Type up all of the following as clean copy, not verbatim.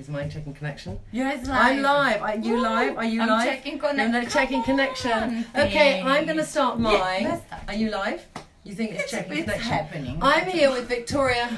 Is mine checking connection? Yours live. I'm live. Are you live? Are you I'm live? checking connection. No, checking connection. Okay, I'm going to start mine. let's start. Are you live? You think it's checking It's connection? happening. I'm here with Victoria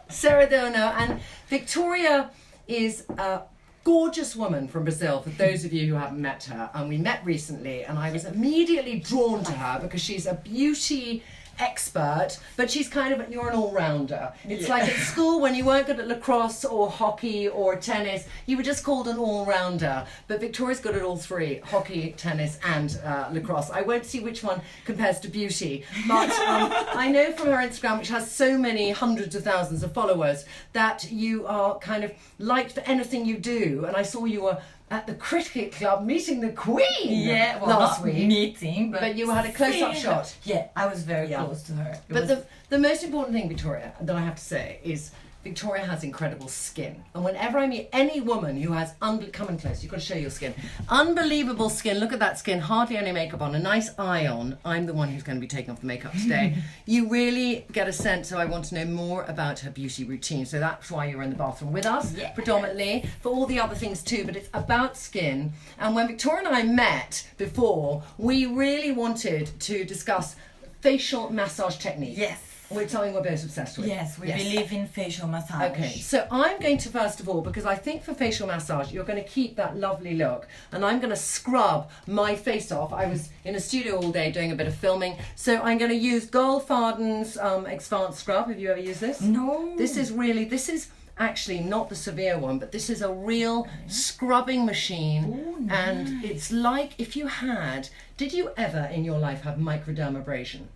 Ceridono, and Victoria is a gorgeous woman from Brazil, for those of you who haven't met her. And we met recently, and I was immediately drawn to her because she's a beauty expert, but she's kind of, you're an all-rounder. It's like at school when you weren't good at lacrosse or hockey or tennis, you were just called an all-rounder. But Victoria's good at all three: hockey, tennis and lacrosse. I won't see which one compares to beauty, but I know from her Instagram, which has so many hundreds of thousands of followers, that you are kind of liked for anything you do. And I saw you were at the cricket club meeting the Queen last not week. Meeting, But you had a close-up shot. Yeah, I was very close to her. But the most important thing, Victoria, that I have to say is Victoria has incredible skin. And whenever I meet any woman who has, come in close, you've got to show your skin. Unbelievable skin. Look at that skin. Hardly any makeup on. A nice eye on. I'm the one who's going to be taking off the makeup today. You really get a sense, so I want to know more about her beauty routine. So that's why you're in the bathroom with us, predominantly, for all the other things too. But it's about skin. And when Victoria and I met before, we really wanted to discuss facial massage technique. Yes. Which is something we're both obsessed with. Yes, we believe in facial massage. Okay, so I'm going to, first of all, because I think for facial massage, you're going to keep that lovely look, and I'm going to scrub my face off. I was in a studio all day doing a bit of filming, so I'm going to use Goldfarden's Exfoliant Scrub. Have you ever used this? No. This is actually not the severe one, but this is a real scrubbing machine. Ooh, nice. And it's like if you had, did you ever in your life have microdermabrasion?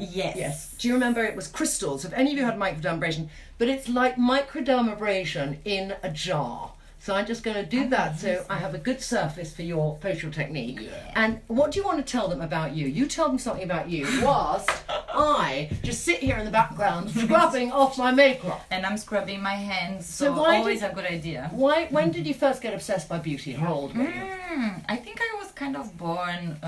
Yes. Do you remember it was crystals? If any of you had microdermabrasion, but it's like microdermabrasion in a jar. So I'm just going to do that so I have a good surface for your facial technique. Yeah. And what do you want to tell them about you? You tell them something about you whilst I just sit here in the background scrubbing off my makeup. And I'm scrubbing my hands, so why always a good idea. When did you first get obsessed by beauty? How old were you? I think I was kind of born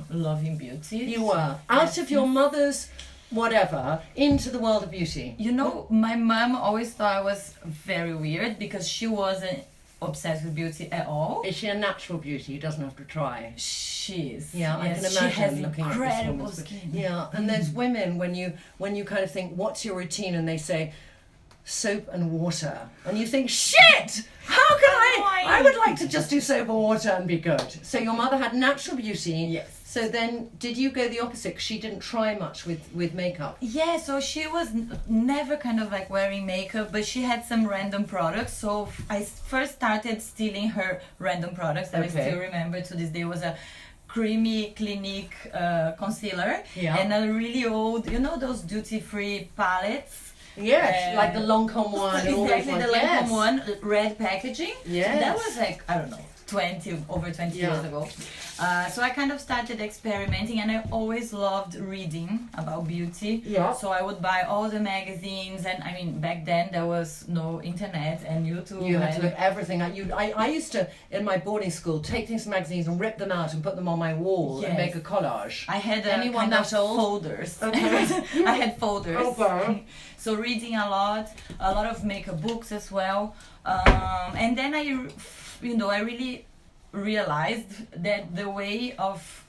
loving beauty. You were. Out of your mother's whatever, into the world of beauty. You know, my mom always thought I was very weird because she wasn't obsessed with beauty at all. Is she a natural beauty who doesn't have to try? She is. Yeah, yes, I can imagine she has looking incredible at this skin. Yeah, and there's women when you kind of think, what's your routine? And they say, soap and water. And you think, shit! How can I would like to just do soap and water and be good. So your mother had natural beauty. Yes. So then, did you go the opposite? 'Cause she didn't try much with makeup. Yeah, so she was never kind of like wearing makeup, but she had some random products. So I first started stealing her random products that I still remember to this day. Was a creamy Clinique concealer and a really old, you know, those duty-free palettes. Yes, like the Lancome one. Exactly, the Lancome one, red packaging. Yes. That was like, I don't know, over 20 years ago. So I kind of started experimenting, and I always loved reading about beauty. Yeah. So I would buy all the magazines, and I mean, back then there was no internet and YouTube. You had to look everything. I used to, in my boarding school, take things from magazines and rip them out and put them on my wall and make a collage. I had Anyone kind that of old? folders. Okay. I had folders. Okay. So reading a lot of makeup books as well. And then I really realized that the way of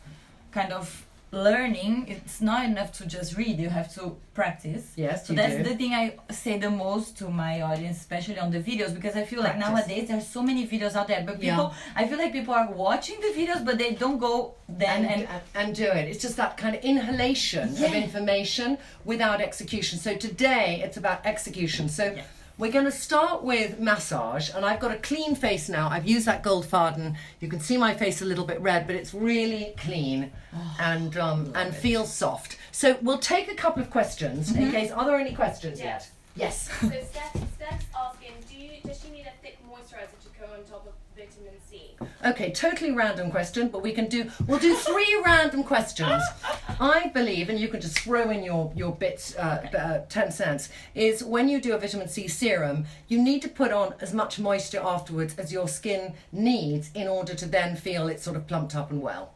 kind of learning, it's not enough to just read, you have to practice. Yes, so that's the thing I say the most to my audience, especially on the videos, because I feel like nowadays there's so many videos out there, but people, I feel like people are watching the videos, but they don't go then and do it. It's just that kind of inhalation of information without execution. So today it's about execution. So we're going to start with massage, and I've got a clean face now. I've used that Goldfarden. You can see my face a little bit red, but it's really clean and feels soft. So we'll take a couple of questions in case. Are there any questions yet? Yes. So Steph's asking, does she need a thick moisturizer to go on top of vitamin C? Okay, totally random question, but we'll do 3 random questions. I believe, and you can just throw in your bits, 10 cents, is when you do a vitamin C serum, you need to put on as much moisture afterwards as your skin needs in order to then feel it's sort of plumped up and well.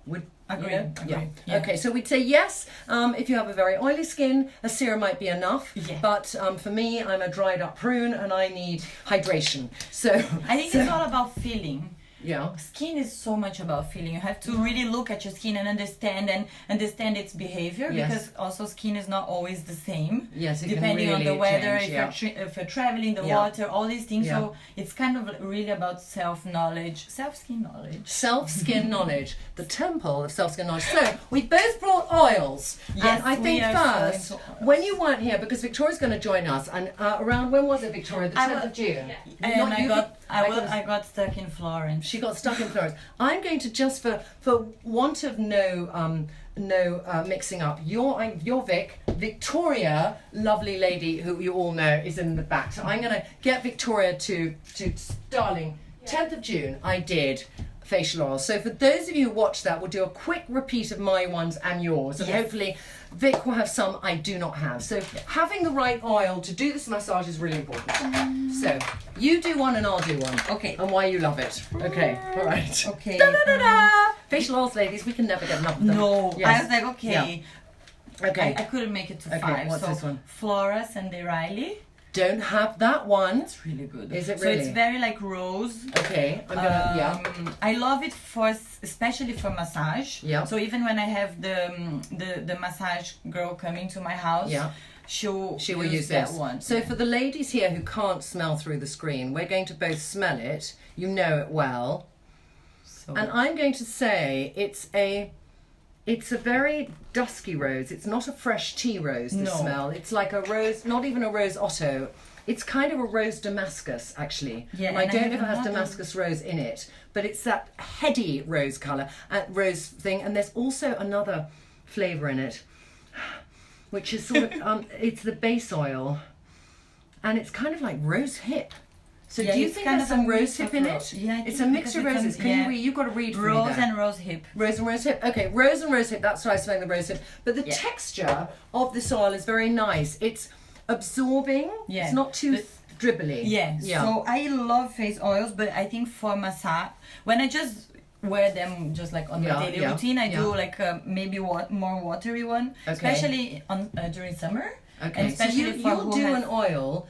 Agree. Yeah. Yeah. Okay, so we'd say yes. If you have a very oily skin, a serum might be enough. Yeah. But for me, I'm a dried up prune and I need hydration. So I think it's all about feeling. yeah. Skin is so much about feeling. You have to really look at your skin and understand its behavior, Yes. because also skin is not always the same. Yes, it can depending on the really weather, change, if you're traveling, the Yeah. water, all these things. Yeah. So it's kind of really about self-knowledge, self-skin knowledge. Self-skin knowledge, the temple of self-skin knowledge. So we both brought oils. Yes, and I think we are first, so into oils. when you weren't here, because Victoria's going to join us, and around, when was it, Victoria? The 10th of June? Yeah. And Not you, I got stuck in Florence. She got stuck in Florence. I'm going to just for want of no mixing up. You're Victoria, lovely lady who you all know is in the back. So I'm going to get Victoria to darling. 10th of June, I did facial oil. So for those of you who watch that, we'll do a quick repeat of my ones and yours, and Yes. hopefully Vic will have some I do not have. So having the right oil to do this massage is really important. So you do one and I'll do one. Okay. And why you love it. Okay. All right. Okay. Da-da-da-da! Facial oils, ladies, we can never get enough of them. No, Yes. I was like, okay. Okay. I couldn't make it to Okay, 5. what's so this one? Flora and Riley. Don't have that one. It's really good. Is it So it's really? very like rose. Okay. I'm gonna I love it especially for massage. Yeah. So even when I have the massage girl coming to my house, Yeah. she will use that this one. So for the ladies here who can't smell through the screen, we're going to both smell it. You know it well. So And I'm going to say it's a very dusky rose. It's not a fresh tea rose, the No. smell. It's like a rose, not even a rose otto. It's kind of a rose Damascus, actually. Yeah, And I and I don't know if it have has another- Damascus rose in it, but it's that heady rose colour, rose thing. And there's also another flavour in it, which is sort of, it's the base oil. And it's kind of like rose hip. So Yeah, do you it's think kind there's of some a rose mix hip of in rose. it? Yeah, I It's think a mixture of because roses. it's Can you yeah. read? You've got to read for me rose there. and rose hip. Rose and rose hip. Okay, rose and rose hip. That's why I was saying the rose hip. But the Yeah. texture of this oil is very nice. It's absorbing. Yeah. It's not too But- dribbly. Yeah. So I love face oils, but I think for massage, when I just wear them just like on Yeah, my daily yeah, routine, I yeah. do like maybe more watery one, Okay. especially on during summer. Okay. And So especially for you'll who do has- an oil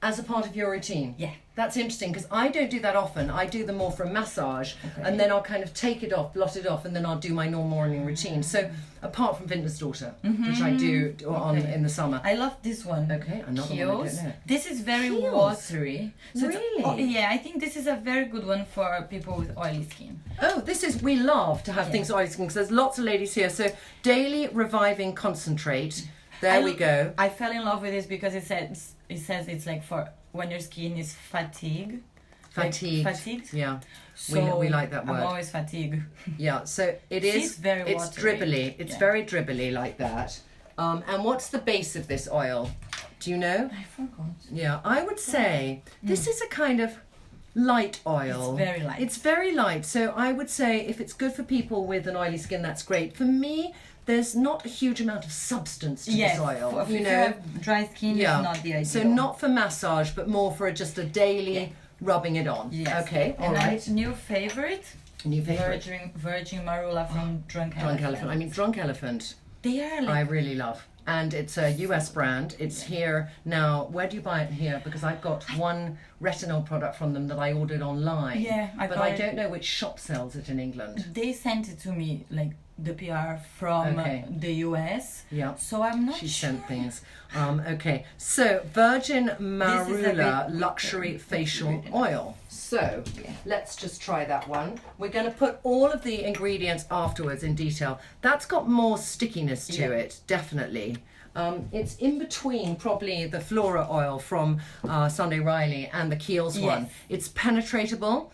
as a part of your routine. Yeah. That's interesting because I don't do that often. I do them more for a massage, Okay. and then I'll kind of take it off, blot it off, and then I'll do my normal morning routine. So apart from Vintner's Daughter, which I do on Okay. in the summer. I love this one. Okay, another one I Kiehl's. don't know. This is very Kiehl's? watery. So it's- Really? yeah, I think this is a very good one for people with oily skin. Oh, we love to have Yeah. things oily skin because there's lots of ladies here. So daily reviving concentrate. There we go. I fell in love with this because it says it's like for when your skin is fatigued. Fatigued. Like fatigued. Yeah. So we like that word. I'm always fatigued. Yeah. So it She's is. very It's watery. dribbly. It's Yeah. very dribbly like that. And what's the base of this oil? Do you know? I forgot. Yeah, I would say this is a kind of light oil. It's very light. It's very light. So I would say if it's good for people with an oily skin, that's great. For me, there's not a huge amount of substance to this oil. If You you know, have dry skin, yeah. it's not the ideal. So not for massage, but more for just a daily rubbing it on. Yes. Okay. All and right. New favorite. New favorite. Virgin Marula from Drunk Elephant. Drunk Elephant. I mean, Drunk Elephant. They are I like really love. And it's a US brand. It's here now. Where do you buy it here? Because I've got one retinol product from them that I ordered online. Yeah, I but got I it. don't know which shop sells it in England. they sent it to me like the PR from Okay. the US. Yeah. So I'm not She sure. sent things. Okay, so Virgin Marula bit- Luxury Facial really nice. Oil. So let's just try that one. We're going to put all of the ingredients afterwards in detail. That's got more stickiness to Yeah. it, definitely. It's in between probably the Flora oil from Sunday Riley and the Kiehl's Yes. one. It's penetratable.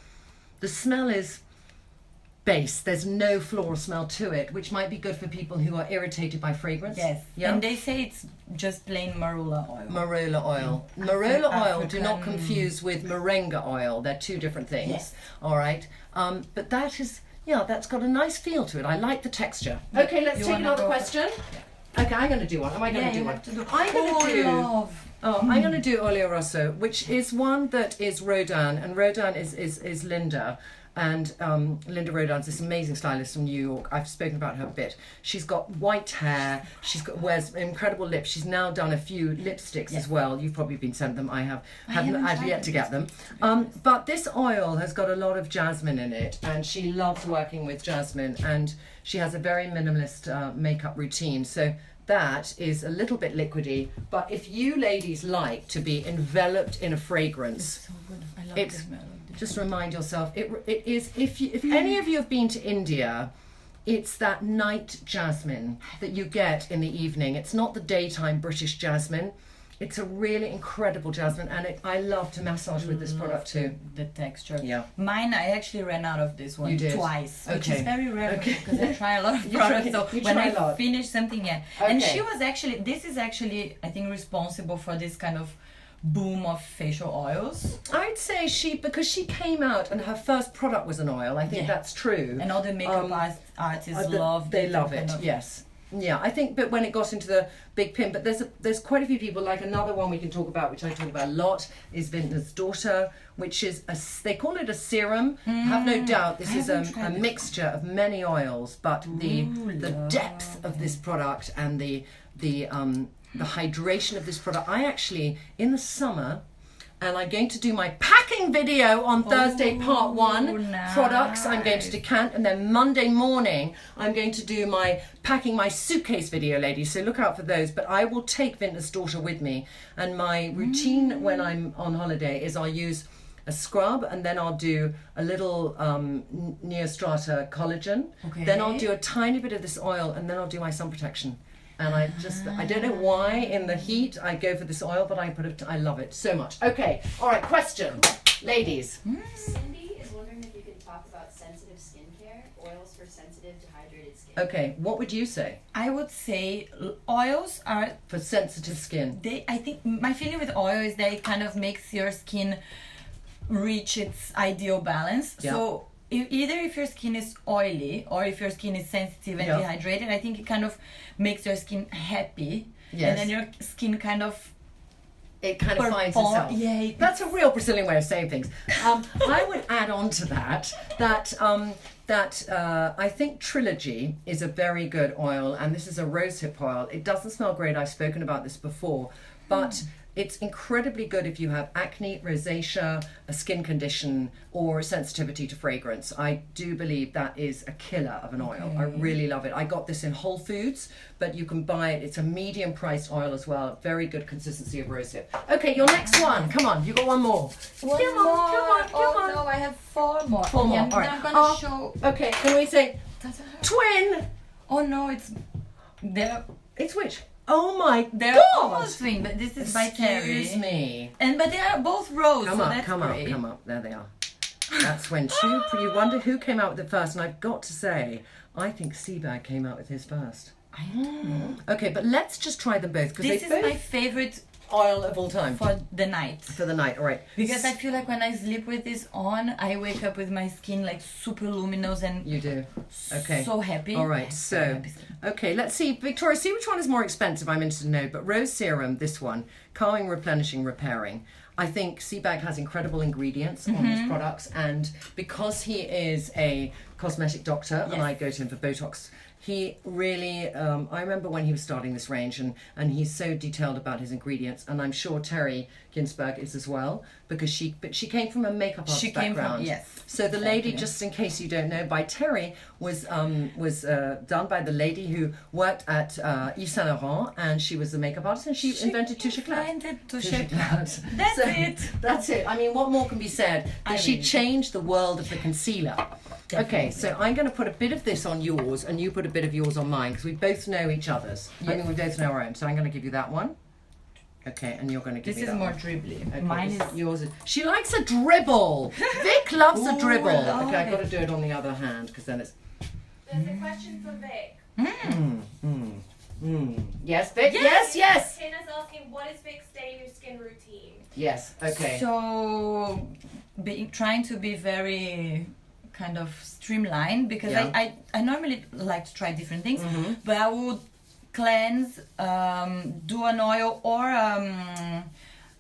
The smell is base. There's no floral smell to it, which might be good for people who are irritated by fragrance. Yes. Yeah. And they say it's just plain marula oil. Marula oil. Marula oil, do not African- confuse with moringa oil. They're two different things. Yes. All right. But that is, that's got a nice feel to it. I like the texture. Okay, let's You take wanna another go for- question. Okay, I'm going to do one. Am I going to do you one? have to do. I'm going to do. Love. Oh, I'm going to do Olio Rosso, which is one that is Rodin, and Rodin is Linda. And Linda Rodin's this amazing stylist from New York. I've spoken about her a bit. She's got white hair. Wears incredible lips. She's now done a few lipsticks as well. You've probably been sent them. I've yet to get them. But this oil has got a lot of jasmine in it, and she loves working with jasmine. And she has a very minimalist makeup routine. So that is a little bit liquidy. But if you ladies like to be enveloped in a fragrance, It's so good. I love the smell of this. just remind yourself, it is, if any of you have been to India, it's that night jasmine that you get in the evening. It's not the daytime British jasmine. It's a really incredible jasmine, and I love to massage with this product too. The texture. Yeah. Mine, I actually ran out of this one You did? twice, which Okay. is very rare Okay. because I try a lot of You try- products. So you when try I a lot. finish something, And Okay. she was actually, this is actually, I think, responsible for this kind of boom of facial oils. I'd say because she came out and her first product was an oil. I think Yeah. that's true. And all the makeup artists love They this love kind it. of- Yes. Yeah, I think, but when it got into the big pin, but there's quite a few people, like another one we can talk about, which I talk about a lot, is Vintner's Daughter, which is they call it a serum. Have no doubt this I is haven't a tried this. mixture of many oils, but the Ooh, depth of this product and the hydration of this product. I actually, in the summer, and I'm going to do my packing video on Thursday, part 1. Nice. Products I'm going to decant, and then Monday morning I'm going to do my packing my suitcase video, ladies. So look out for those. But I will take Vintner's Daughter with me, and my routine when I'm on holiday is I'll use a scrub, and then I'll do a little Neostrata collagen. Okay. Then I'll do a tiny bit of this oil, and then I'll do my sun protection. And I don't know why in the heat I go for this oil, but I love it so much. Okay, all right, question. Ladies. Cindy is wondering if you could talk about sensitive skincare, oils for sensitive to hydrated skin. Okay, what would you say I would say oils are, for sensitive skin? I think my feeling with oil is that it kind of makes your skin reach its ideal balance. Yeah. So either if your skin is oily or if your skin is sensitive and Yeah. dehydrated, I think it kind of makes your skin happy. Yes. And then your skin kind of It kind of finds perform- itself. Yeah, That's a real Brazilian way of saying things. I would add on to that I think Trilogy is a very good oil, and this is a rosehip oil. It doesn't smell great. I've spoken about this before, but it's incredibly good if you have acne, rosacea, a skin condition, or sensitivity to fragrance. I do believe that is a killer of an oil. I really love it. I got this in Whole Foods, but you can buy it. It's a medium priced oil as well. Very good consistency of rosehip. Okay, your next one. Come on, you got one more. One Come more. on, come on. No, I have 4 more. Four more. I'm, All right. I'm gonna show. Okay, can we say twin? Oh no, they're It's which? Oh my they're God! almost twin, but this is by Terry. Excuse me. But they are both rose. Come so up, that's come great. up, come up. There they are. That's when you wonder who came out with it first, and I've got to say, I think Seabag came out with his first. I don't know. Okay, but let's just try them both because This they is both my favorite oil of all time for the night. for the night. All right, Because I feel like when I sleep with this on, I wake up with my skin like super luminous and you do. Okay. so happy. All right, I'm so happy. okay, let's see, Victoria. See which one is more expensive. I'm interested to know. But Rose Serum, this one, calming, replenishing, repairing. I think Seabag has incredible ingredients on his products, and because he is a cosmetic doctor, and I go to him for Botox, he really, I remember when he was starting this range, and he's so detailed about his ingredients, and I'm sure Terry Ginsberg is as well, because she came from a makeup artist She came from- background. yes, So the lady, exactly. just in case you don't know, by Terry was done by the lady who worked at Yves Saint Laurent, and she was the makeup artist, and she invented Touche Éclat. Invented Touche Touche Éclat. Éclat. That's So, it. That's it. I mean, what more can be said? I That she really do. changed the world of the concealer. Okay, so I'm going to put a bit of this on yours, and you put a bit of yours on mine, because we both know each other's. I mean, we both know our own. So I'm going to give you that one. Okay, and you're going to give This me is that more one. dribbly. Okay, Mine is. yours. She likes a dribble. Vic loves a Ooh, dribble. love Okay, I've got to it. do it on the other hand, because then it's. There's a question for Vic. Yes, Vic. Yes. Tana's asking, what is Vic's day in your skin routine? Yes. Okay. So, trying to be very kind of streamlined because Yeah. I normally like to try different things, Mm-hmm. but I would cleanse, do an oil or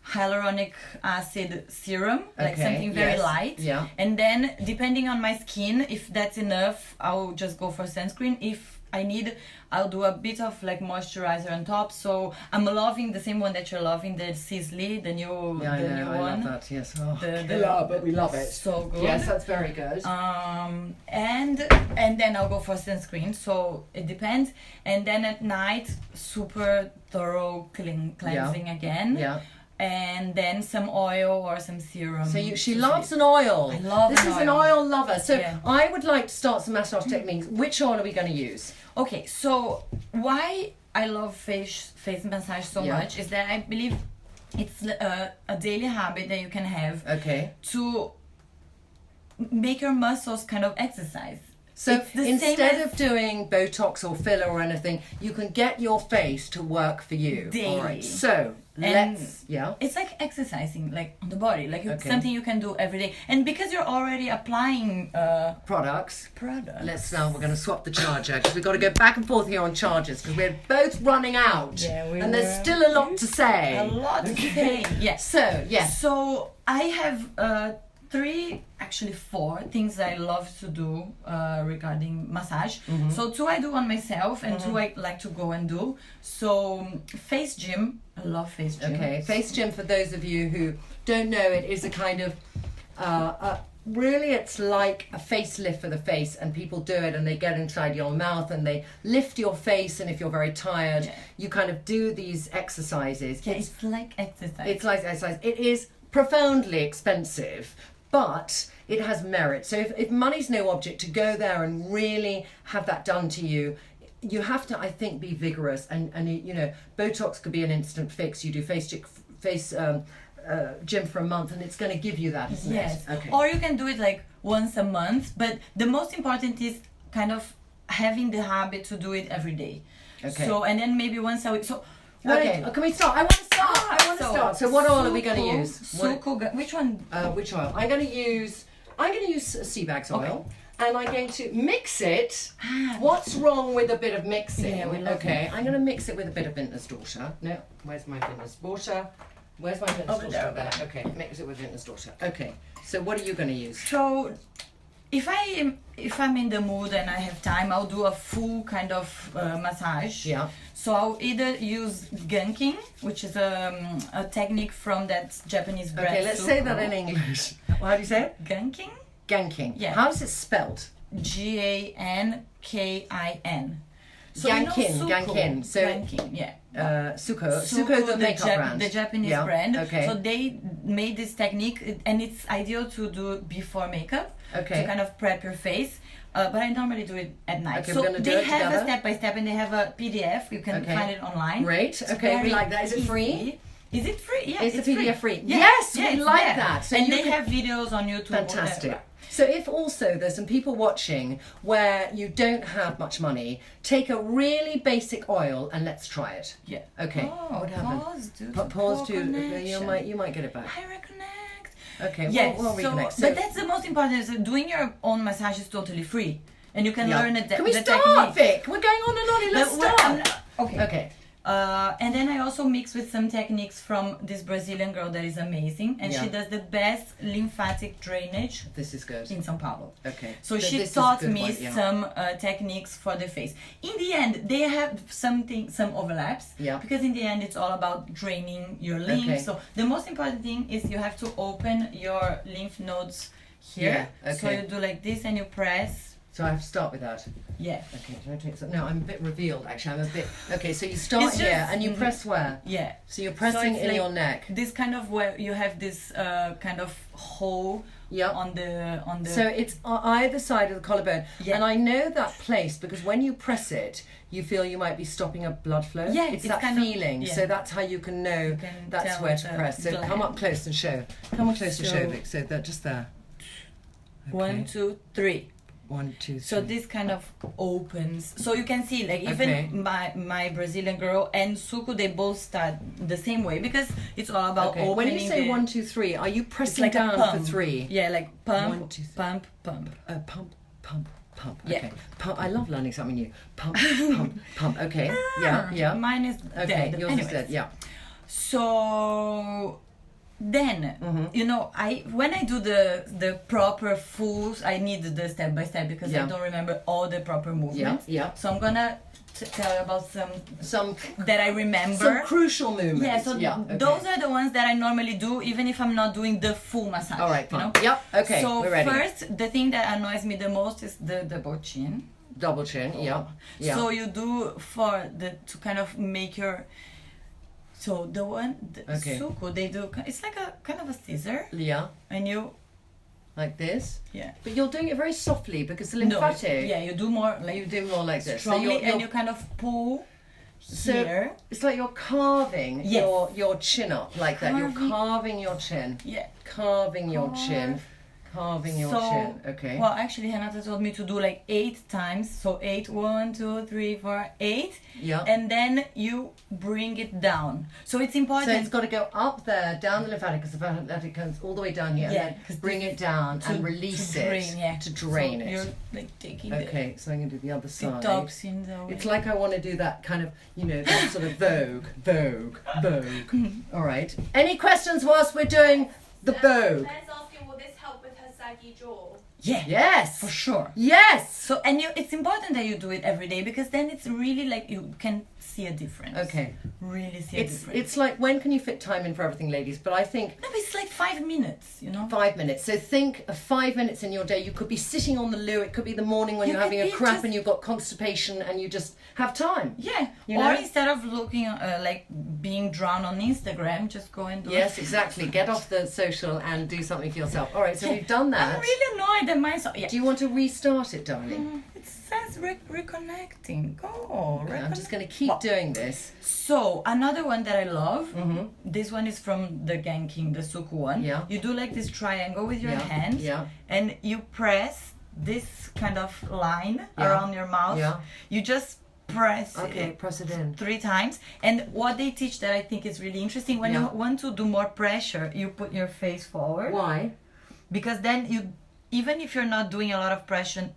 hyaluronic acid serum, like something very light. Yeah. And then, depending on my skin, if that's enough, I'll just go for sunscreen. If I need, I'll do a bit of like moisturizer on top. So I'm loving the same one that you're loving, the Sisley, the new one. I love that. Yes. Oh, but we love it. So good. Yes, that's very good. And then I'll go for sunscreen. So it depends. And then at night, super thorough cleansing again. Yeah. And then some oil or some serum. So she loves an oil. I love this an is oil. an oil lover. So Yeah. I would like to start some massage techniques. Which oil are we going to use? Okay, so why I love face massage so much is that I believe it's a daily habit that you can have to make your muscles kind of exercise. So instead of doing Botox or filler or anything, you can get your face to work for you. Daily. All right. So it's like exercising, like on the body, like it's something you can do every day. And because you're already applying products. We're going to swap the charger because we've got to go back and forth here on chargers because we're both running out. And there's still a lot to say. A lot to say. Yes. So I have 4 things I love to do regarding massage. So 2 I do on myself and 2 I like to go and do. So face gym, I love face gym. Okay, face gym, for those of you who don't know, it is a kind of really it's like a facelift for the face, and people do it and they get inside your mouth and they lift your face, and if you're very tired you kind of do these exercises. It's like exercise. It's like exercise. It is profoundly expensive, but it has merit. So if money's no object, to go there and really have that done to you, you have to, I think, be vigorous. And you know, Botox could be an instant fix. You do face gym for a month and it's going to give you that, isn't it? Okay. Or you can do it like once a month, but the most important is kind of having the habit to do it every day. Okay. So, and then maybe once a week. So can we start? I want to start. So what oil are we going to use? Which one? Which oil? I'm going to use Seabags oil, and I'm going to mix it. What's wrong with a bit of mixing? Yeah, we love I'm going to mix it with a bit of Vintner's Daughter. No, where's my Vintner's Daughter? Where's my Vintner's Daughter? There. Okay, mix it with Vintner's Daughter. Okay, so what are you going to use? So if I'm in the mood and I have time, I'll do a full kind of massage. Yeah. So I'll either use gunking, which is a technique from that Japanese brand. Okay, let's say that in English. How do you say it? Gunking? Gunking. Yeah. How is it spelled? Gankin. So Gankin. So Gankin, yeah. Suko, the makeup brand. The Japanese brand. Okay. So they made this technique, and it's ideal to do before makeup. Okay. To kind of prep your face. But I normally do it at night. Okay, so we're gonna do they it have together. a step-by-step, and they have a PDF. You can find it online. Great. It's okay, we very like that. Is it free? easy. Is it free? Yeah, Is the PDF free? Yeah. Yes, yeah, we it's like there. that. So and they have videos on YouTube. Fantastic. So if also there's some people watching where you don't have much money, take a really basic oil and let's try it. Yeah. Okay. Oh, what happened? Pause to you might get it back. I reconnect. Okay. Yeah. We'll reconnect. But that's the most important. Is doing your own massage is totally free, and you can learn it. Can we the start, technique. Vic? We're going on and on. Let's start. Okay. And then I also mix with some techniques from this Brazilian girl that is amazing, and she does the best lymphatic drainage. This is good. In São Paulo. Okay. So she taught me some techniques for the face. In the end, they have some overlaps. Yeah. Because in the end, it's all about draining your lymph. Okay. So the most important thing is you have to open your lymph nodes here. Yeah. Okay. So you do like this and you press. So I have to start with that. Yeah. Okay, can I take some? No, I'm a bit revealed actually. I'm a bit. Okay, so you start here and you press where? Yeah. So you're pressing in like your neck. This kind of where you have this kind of hole on the. So it's either side of the collarbone. Yeah. And I know that place because when you press it, you feel you might be stopping a blood flow. Yeah, it's that kind of feeling. So that's how you can know that's where to press. So come up close and show. Come up close to show, Vic. So that just there. Okay. 1, 2, 3. 1, 2, 3. So this kind of opens. So you can see, like even my Brazilian girl and Suku, they both start the same way because it's all about opening. When you say 1, 2, 3, are you pressing like down a pump. for 3? Yeah, like pump, 1, 2, 3. pump, pump. Pump, pump, Pump. Yeah. Okay. Pump. I love learning something new. Pump. Pump. Pump. Okay. Yeah. Mine is Okay. dead. Yours Anyways. is dead. Yeah. So then, you know, when I do the proper fools, I need the step by step because I don't remember all the proper movements. Yeah. So I'm gonna tell you about Some that I remember. Some crucial movements. Yeah, so those are the ones that I normally do, even if I'm not doing the full massage. All right, fine. You know? Yep, okay, So we're ready. first, the thing that annoys me the most is the double chin. Double chin, yeah. So you do to kind of make your. So the one, Suku, they do. It's like a kind of a scissor. Yeah. And you. Like this. Yeah. But you're doing it very softly because the lymphatic. Yeah, you do more like You do more like this. strongly, So you're, and you kind of pull. so Here. it's like you're carving Yes. your chin up like that. You're carving your chin. Yeah. Carving your chin. Carving your chin. Okay. Well, actually, Renata told me to do like 8 times. So 8, 1, 2, 3, 4, 8. Yeah. And then you bring it down. So it's important. So it's got to go up there, down the lymphatic, because the lymphatic comes all the way down here, Yeah, and 'cause then bring it down and release it. To drain so it. You're like taking Okay, so I'm going to do the other the side. toxins away. It's like I want to do that kind of, you know, that sort of Vogue. All right. Any questions whilst we're doing the Vogue? Claire's asking, will this help with her saggy jaw? Yeah. Yes. For sure. Yes. So it's important that you do it every day because then it's really like you can see a difference. Okay. Really see a difference. It's like, when can you fit time in for everything, ladies? But I think No, but it's like 5 minutes, you know? 5 minutes. So think of 5 minutes in your day. You could be sitting on the loo. It could be the morning when You you're could having a be crap just- and you've got constipation and you just have time. Yeah. You or know? instead of looking like being drawn on Instagram, just go and do Yes, it. exactly. Get off the social and do something for yourself. All right, so we've done that. I'm really annoyed at myself. Yeah. Do you want to restart it, darling? It says reconnecting. Go. Okay, I'm just going to keep doing this. So another one that I love. This one is from the Genking, the Suku one. Yeah. You do like this triangle with your hands. Yeah. And you press this kind of line around your mouth. Yeah. You just press Okay, it press it in. 3 times. And what they teach that I think is really interesting, when you want to do more pressure, you put your face forward. Why? Because then you, even if you're not doing a lot of pressure,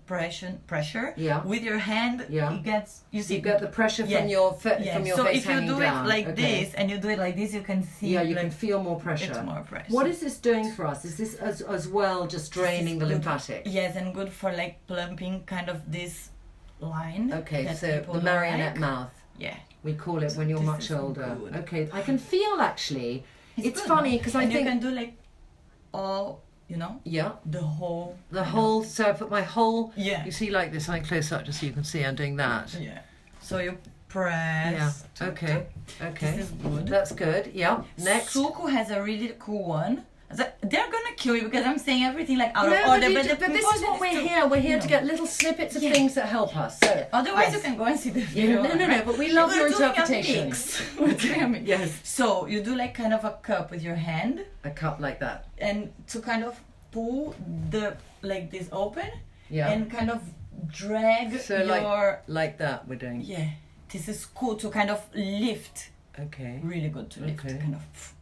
with your hand, it gets, you see, You get the pressure from your from your so face if you hanging do down. it like Okay. this and you do it like this, you can see. Yeah, you like, can feel more pressure. It's more pressure. What is this doing for us? Is this as well just draining the good. lymphatic? Yes, and good for like plumping kind of this line. Okay, that so people the don't marionette like. mouth. Yeah. We call it when you're This much is older. good. Okay, I can feel actually. It's good, funny no? because I And think you can do like all, you know, the whole. the whole. So I put my whole. Yeah. You see, like this. I close up just so you can see I'm doing that. Yeah. So you press. Yeah. Okay. Okay. This is good. That's good. Yeah. Next. Suku has a really cool one. They're gonna kill you because I'm saying everything like out No, of order. but this is what we're here. We're here to get little snippets of things that help us. So Otherwise, you can go and see the video. No. But we love your interpretation. We're doing a mix. Yes. So you do like kind of a cup with your hand, A cup like that. and to kind of pull the like this open, Yeah. and kind of drag So your like that we're doing. yeah. This is cool to kind of lift. Okay. Really good to lift. Okay. Kind of.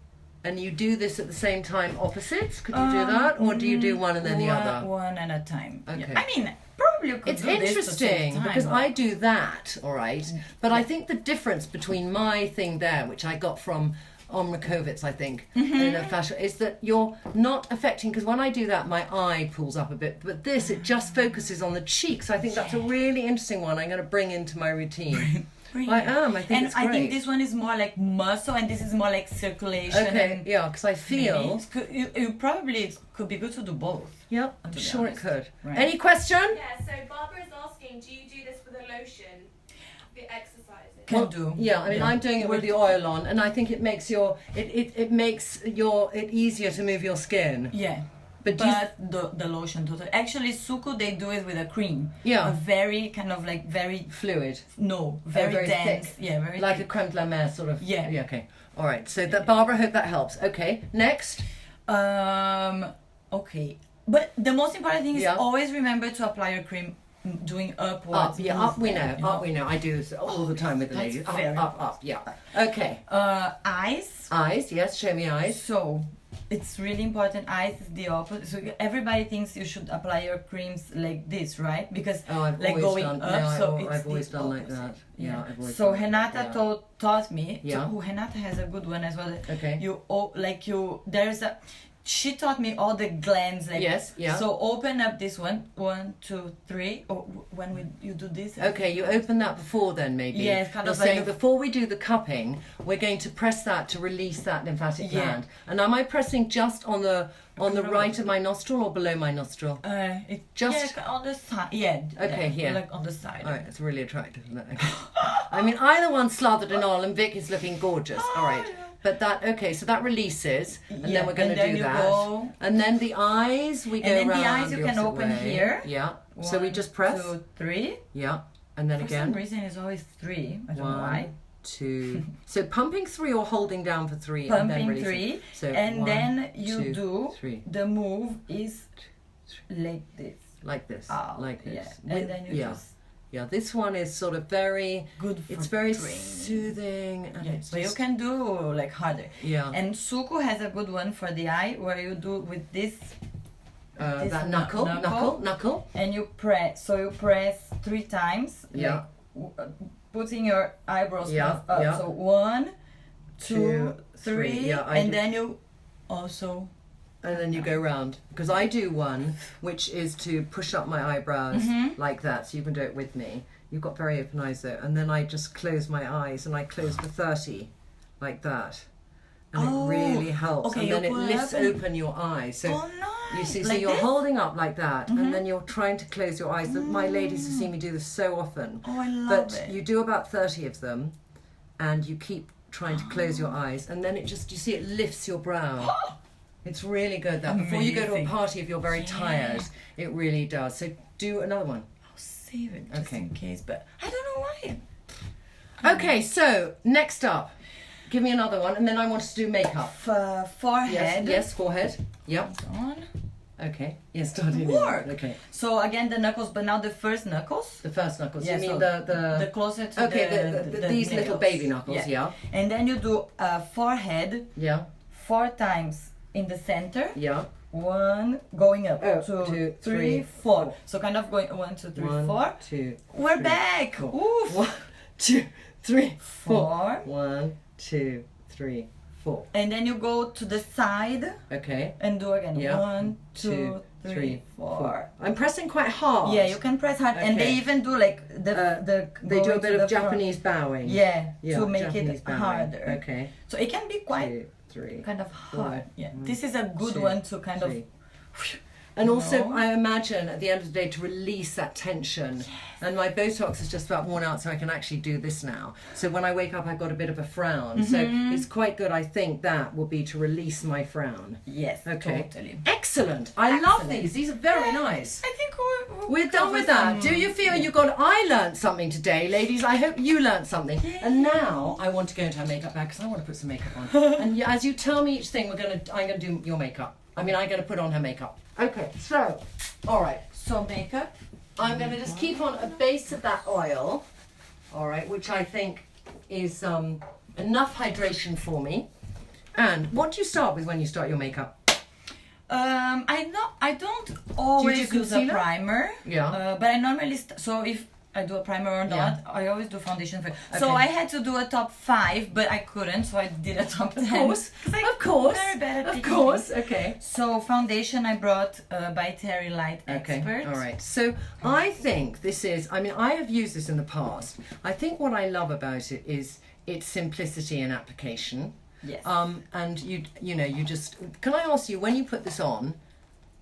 And you do this at the same time opposites? Could you do that? Or do you do one and then the other? One at a time. Okay. Yeah. I mean, probably you could It's do this to save interesting time, because but- I do that, all right? But I think the difference between my thing there, which I got from Omrakovitz, I think, in a fashion, is that you're not affecting, because when I do that, my eye pulls up a bit. But this, it just focuses on the cheeks. I think that's a really interesting one I'm going to bring into my routine. I am. I think and it's great. I think this one is more like muscle, and this is more like circulation. Okay, and yeah, because I feel... you probably could be good to do both. Yeah, I'm to be sure it honest. could. Right. Any question? Yeah, so Barbara is asking, do you do this with a lotion? The exercises? Can do. Yeah, I mean, I'm doing it with the oil on, and I think it makes it makes it easier to move your skin. Yeah. But the lotion totally. Actually, Suku, they do it with a cream. Yeah. A very kind of like very Fluid. very thick. dense. Yeah, very Like thick. a creme de la mer sort of. Yeah. Yeah. Okay. All right. So that Barbara, hope that helps. Okay. Next. Okay. But the most important thing is Yeah. always remember to apply your cream doing upwards. Up. Yeah. Up. We know. movement, you Up. We know. I do this all the time with the that's ladies. Up. very Up. Up. Yeah. Okay. Eyes. Eyes. Yes. Show me eyes. So it's really important. Eyes is the opposite. So everybody thinks you should apply your creams like this, right? Because I've like always going done, up, no, so I've it's always the done like opposite. that. Yeah, I've always so done like Renata that, taught me. Yeah. So, Renata has a good one as well. Okay. She taught me all the glands. Like, yes, yeah. So open up this one. 1, 2, 3. Or when you do this. Okay, you open that before then, maybe. Yeah, kind You're of like saying before we do the cupping, we're going to press that to release that lymphatic gland. And am I pressing just on the right of my nostril or below my nostril? Just on the side. Yeah. Okay, here. Like on the side. All right, it's really attractive, isn't it? Okay. I mean, either one's slathered in oil, and Vic is looking gorgeous. All right. But so that releases, and then we're going to do that. And then the eyes, we go around. And then the eyes you can open here. Yeah. 1, so we just press. 2, 3. Yeah. And then again. For some reason it's always 3. I don't know 1, why. 2. So pumping 3 or holding down for 3 Pumping and then releasing. 3. So and 1, then you 2, do 3. the move is like this. Like this. Like this. Yeah. And then you just. Yeah, this one is sort of very good for it's very training. Soothing. And Yeah, but you can do like harder. Yeah. And Suku has a good one for the eye where you do with this. That knuckle. And you press. So you press 3 times. Yeah. Like, putting your eyebrows up. Yeah. So 1, 2, 3. Yeah, and then you also. And then you go round. Because I do one, which is to push up my eyebrows like that. So you can do it with me. You've got very open eyes though. And then I just close my eyes and I close for 30 like that. And it really helps. Okay, and then it lifts open your eyes. So nice. you see, so like you're this? holding up like that, and then you're trying to close your eyes. My ladies have seen me do this so often. Oh, I love it. But you do about 30 of them, and you keep trying to close your eyes, and then it just, you see, it lifts your brow. It's really good that before you go to a party, if you're very tired, it really does. So do another one. I'll save it just in case, but I don't know why. Okay, so next up, give me another one, and then I want us to do makeup. Forehead. Yes, forehead. Yep. On. Okay. Yes, starting. Work. Okay. So again, the knuckles, but now the first knuckles. The first knuckles. Yeah, you mean so the the closer to the these nails. little baby knuckles. Yeah. And then you do forehead. Yeah. 4 times in the center. Yeah. 1 going up. 2, 3, 4. So kind of going 1, 2, 3, 4. 2. We're 3, back. 4. Oof. 1, 2, 3, 4. 1, 2, 3, 4. And then you go to the side. Okay. And do again. Yeah. 1, 2, 3, 4. I'm pressing quite hard. Yeah, you can press hard, and they even do like they do a bit of Japanese bowing. Yeah, to make Japanese it bowing. harder. Okay. So it can be quite 2, 3, kind of hard. 4, Yeah, this is a good 2, one to kind 3. of. And also, I imagine at the end of the day to release that tension. Yes. And my Botox is just about worn out, so I can actually do this now. So when I wake up, I've got a bit of a frown. So it's quite good. I think that will be to release my frown. Yes, okay. Totally. Excellent. I love these. These are very nice. I think we're done with that. Do you feel I learned something today, ladies? I hope you learned something. Yeah. And now I want to go into her makeup bag because I want to put some makeup on. And as you tell me each thing, I'm gonna do your makeup. I'm gonna put on her makeup. Okay, so, all right. So makeup. I'm going to just keep on a base of that oil, all right, which I think is enough hydration for me. And what do you start with when you start your makeup? I don't always use a primer. Yeah. But I normally so if I do a primer or not, I always do foundation first. Okay. So I had to do a top 5, but I couldn't, so I did a top 10. Of course. Very bad at Of course. Okay. So foundation I brought by Terry Light Expert. Okay. All right. So I think this is. I have used this in the past. I think what I love about it is its simplicity in application. Yes. And you just. Can I ask you, when you put this on,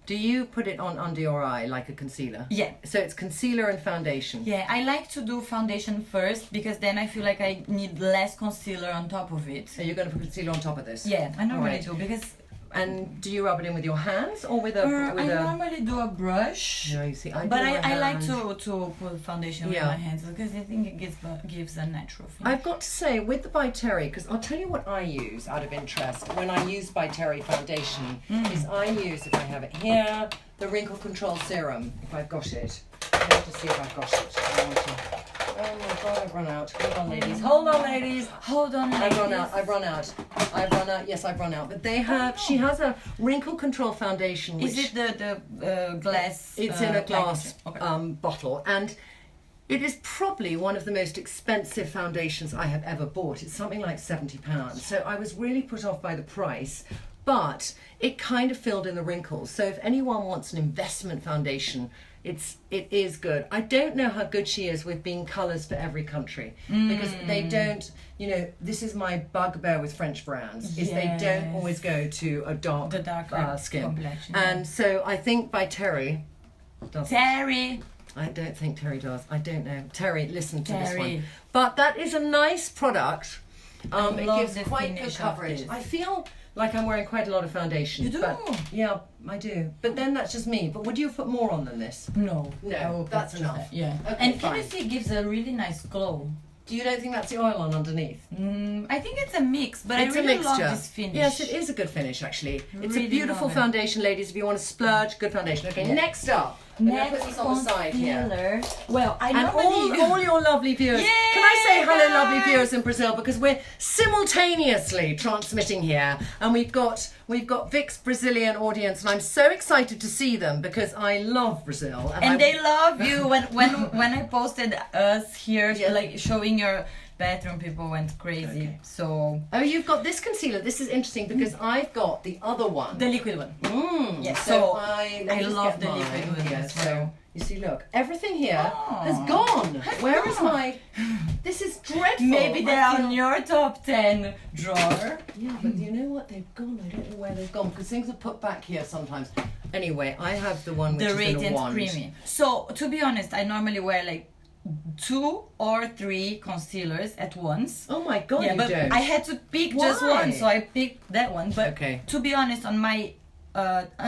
do you put it on under your eye like a concealer? Yeah. So it's concealer and foundation. Yeah, I like to do foundation first because then I feel like I need less concealer on top of it. Are you going to put concealer on top of this? Yeah, I normally do because. And do you rub it in with your hands or with a? I normally do a brush. No, you see, I like to put foundation with my hands because I think it gives a natural finish. I've got to say, with the By Terry, because I'll tell you what I use out of interest when I use By Terry foundation is I use, if I have it here, the Wrinkle Control Serum, if I've got it. I have to see if I've got it. Oh my god, I've run out. Hold on, ladies. Hold on, ladies. Hold on, I've run out. I've run out. I've run out. Yes, I've run out. But they have. She has a wrinkle control foundation. Which Is it the glass? It's in a glass okay. bottle, and it is probably one of the most expensive foundations I have ever bought. It's something like £70. So I was really put off by the price, but it kind of filled in the wrinkles. So if anyone wants an investment foundation, it is good. I don't know how good she is with being colours for every country, because they don't, you know, this is my bugbear with French brands, is they don't always go to a dark skin. Complexion. And so I think by Terry, Terry. I don't think Terry does. I don't know. Terry, listen to this one. But that is a nice product. It gives quite good coverage. I feel like I'm wearing quite a lot of foundation. You do? But, yeah, I do. But then that's just me. But would you put more on than this? No. No, that's enough. Yeah. Okay, and fine. can you see it gives a really nice glow? You don't think that's the oil on underneath? I think it's a mix, but It's I really a mixture. love this finish. Yes, it is a good finish, actually. It's Really a beautiful love it. foundation, ladies. If you want to splurge, good foundation. Okay, next up. I'm going to put these on the side here. concealer. Well, I And normally... all your lovely viewers. Yay, Can I say hello, lovely guys! viewers in Brazil, because we're simultaneously transmitting here, and we've got Vic's Brazilian audience, and I'm so excited to see them because I love Brazil, And they love you. When I posted us here, Yeah. like showing your bathroom, people went crazy. Okay. So Oh, you've got this concealer. This is interesting because I've got the other one. the liquid one. Yes. so I I love the liquid one here. as So well. you see, look, everything here Oh, has gone. has Where is gone. my? This is dreadful. Maybe I they're feel- on your top 10 drawer. Yeah, but you know what? They've gone. I don't know where they've gone because things are put back here sometimes. Anyway, I have the one which The is in a Radiant wand. Creamy. So to be honest, I normally wear like 2 or 3 concealers at once. Oh my god, Yeah, you but don't. I had to pick just Why? one, so I picked that one. But Okay. to be honest, on my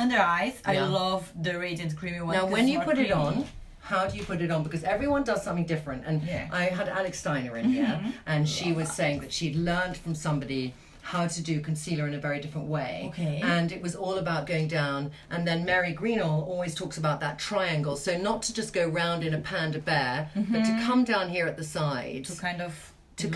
under eyes, I Yeah. love the Radiant Creamy one. Now, 'cause when it's you more put it creamy. on, how do you put it on? Because everyone does something different. And Yeah. I had Alex Steiner in here, and she was saying that she'd learned from somebody how to do concealer in a very different way. Okay. And it was all about going down. And then Mary Greenall always talks about that triangle. So not to just go round in a panda bear, but to come down here at the sides. to kind of To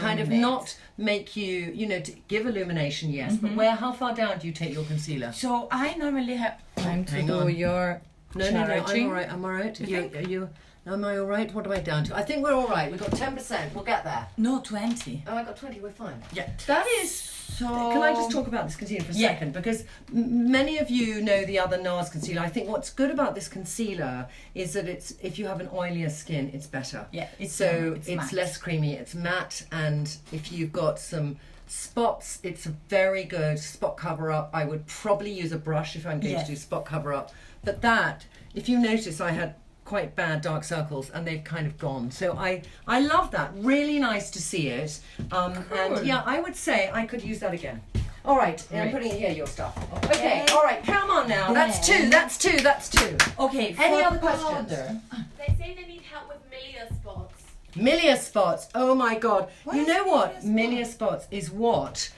not make you, to give illumination, yes, but how far down do you take your concealer? So I normally have time to Hang do on. your No, I'm charging. all right. I'm all right. You Am I all right? What am I down to? I think we're all right. We've got 10%. We'll get there. No, 20. Oh, I got 20. We're fine. Yeah. That is. So Can I just talk about this concealer for a Yeah. second? Because many of you know the other NARS concealer. I think what's good about this concealer is that if you have an oilier skin, it's better. Yeah, it's it's matte. less creamy. It's matte, and if you've got some spots, it's a very good spot cover up. I would probably use a brush if I'm going Yes. to do spot cover up. But that, if you notice, I had quite bad dark circles and they've kind of gone. So I love that. Really nice to see it. And yeah, I would say I could use that again. All right, I'm Right. putting it here, your stuff. Okay, all right, come on now. That's two, that's two, that's two. Okay, Any for other questions? powder. They say they need help with milia spots. Milia spots. Oh my God. What You is know what? Milia Milia spots is what